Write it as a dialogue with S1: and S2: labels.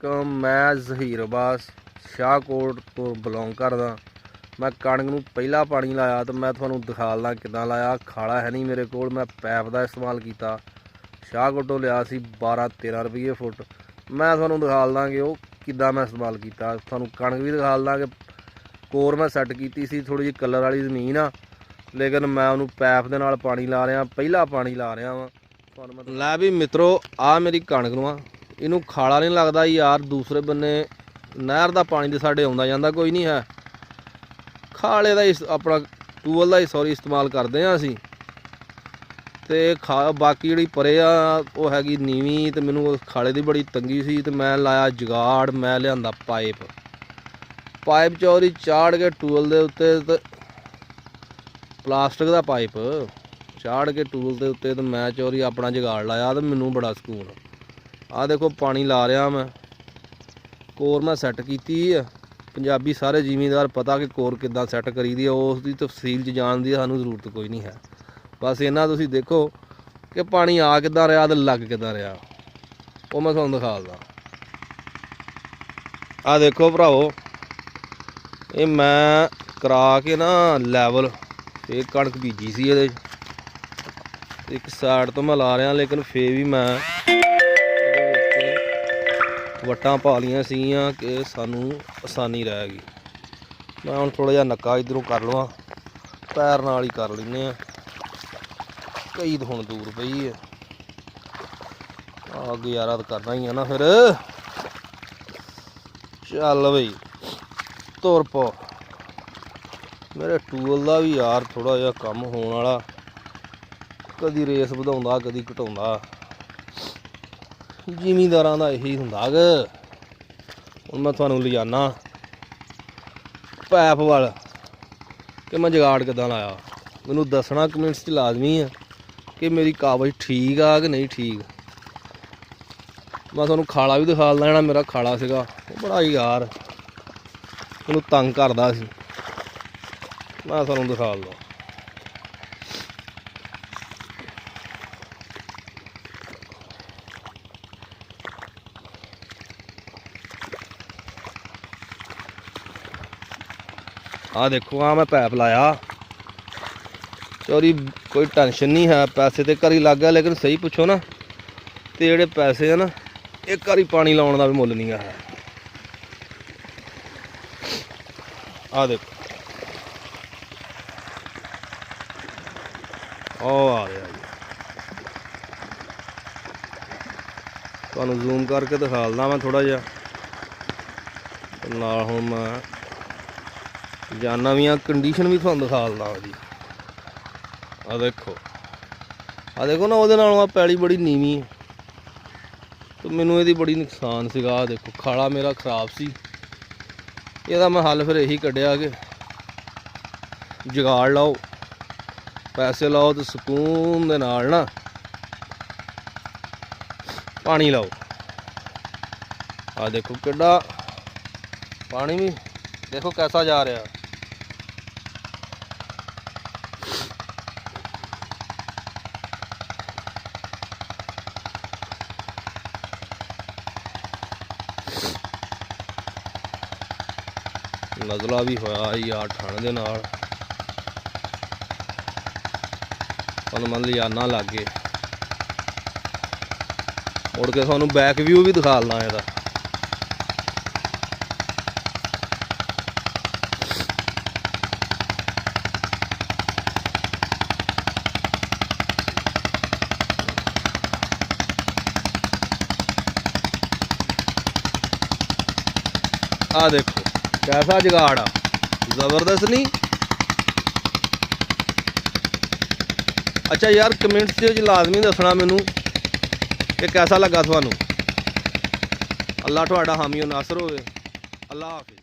S1: मैं ਜ਼ਹੀਰ ਅਬਾਸ शाहकोट तो बिलोंग करदा। मैं कणक नूं पहला पानी लाया तो मैं तुहानूं दिखादा किदां लाया। खाला है नहीं मेरे कोल, मैं पैप का इस्तेमाल किया। शाहकोटों लिया सी 12-13 रुपये फुट। मैं तुहानूं दिखादा कि वो किदां मैं इस्तेमाल किया। तुहानूं कणक भी दिखादा कि कोर मैं सैट की सी। थोड़ी जी कलर वाली जमीन आ, लेकिन मैं उन्होंने पैप के नाल पानी ला रहा, पहला पानी ला रहा वा। लै भी मित्रों, आ मेरी कणक नूं इनू खाला नहीं लगता यार। दूसरे बन्ने नहर का पानी तो साढ़े आउंदा जांदा कोई नहीं है। खाले का अपना टूबल का ही सॉरी इस्तेमाल करते हैं असी। तो बाकी जी परे आ वो हैगी नीवीं, तो मैनू खाले की बड़ी तंगी सी। तो मैं लाया जुगाड़, मैं लिया पाइप चौरी चाड़ के टूबल के उत्ते, प्लास्टिक का पाइप चाड़ के टूबल के उत्ते। तो मैं चौरी अपना जुगाड़ लाया तो मैनू बड़ा सकून। आ देखो पानी ला रहा मैं, कोर मैं सैट की। पंजाबी सारे जिमीदार पता कि कोर किदां सैट करी दी है, उसकी तफसील च जान की सानू जरूरत कोई नहीं है। बस इन्ना तुसीं देखो कि पानी आ किदां रहा तो लग किदां रहा, वो मैं तुहानूं दिखादा। आ देखो भराओ, ये मैं करा के ना लैवल ये कणक बीजी सी। ये एक साइड तो मैं ला रहा, लेकिन फिर भी मैं वट्टां पा लियां सीगियां कि सानू आसानी रहेगी। मैं हुण थोड़ा जिहा नक्का इधरों कर लवां, पैर नाल ही कर लैने आ, कई तो हुण दूर पई है। गुजारा तो करना ही है ना फिर। चल बई तुर पो। मेरे टूबल का भी यार थोड़ा जिहा कम होने वाला, कदी रेस वधाउंदा कदी घटाउंदा। जिमीदारां दा यही हुंदा ग। हुण मैं तुहानूं लिजाना पैप वाल कि मैं जुगाड़ किदां लाया। मैनूं दसना कमेंट्स च लाजमी है कि मेरी काबज ठीक आ कि नहीं ठीक। मैं तुहानूं खाला भी दिखा देना। मेरा खाला सीगा वो बड़ा ही यार मैनूं तंग करदा सी। मैं तुहानूं दिखा दा। आ देखो, मैं पैप लाया चोरी, कोई टेंशन नहीं है। पैसे तो घर ही लग गया, लेकिन सही पुछो ना तो जोड़े पैसे है ना, एक घर ही पानी लाने का भी मुल नहीं है। आ देखो, ओ आ गया जी। तुहानूं जूम करके दिखा देना मैं थोड़ा जिहा नाल। हुण मैं जाना भी कंडीशन भी तुहानूं दिखा देना जी। आ देखो ना, वो नालों पैली बड़ी नीवीं है, तो मैनू ये बड़ी नुकसान सीगा। आ देखो खाला मेरा खराब सी। ਇਹਦਾ मैं हल फिर यही कढ़िया कि जुगाड़ लाओ, पैसे लाओ, तो सुकून दे नाल ना पानी लाओ। आ देखो किड्डा पानी भी देखो कैसा जा रहा। नज़ला भी होया यार ठंड दे नाल। तुहानूं मैं लिजाना लागे, मुड़ के तुहानूं बैक व्यू भी दिखा लना ਇਹਦਾ। आ देखो कैसा जुगाड़ आ, जबरदस्त नहीं। अच्छा यार कमेंट्स च लाजमी दसना मैनू कि कैसा लगा थानू। अल्लाह तुहाडा हामी नासर होवे। अल्लाह हाफिज़।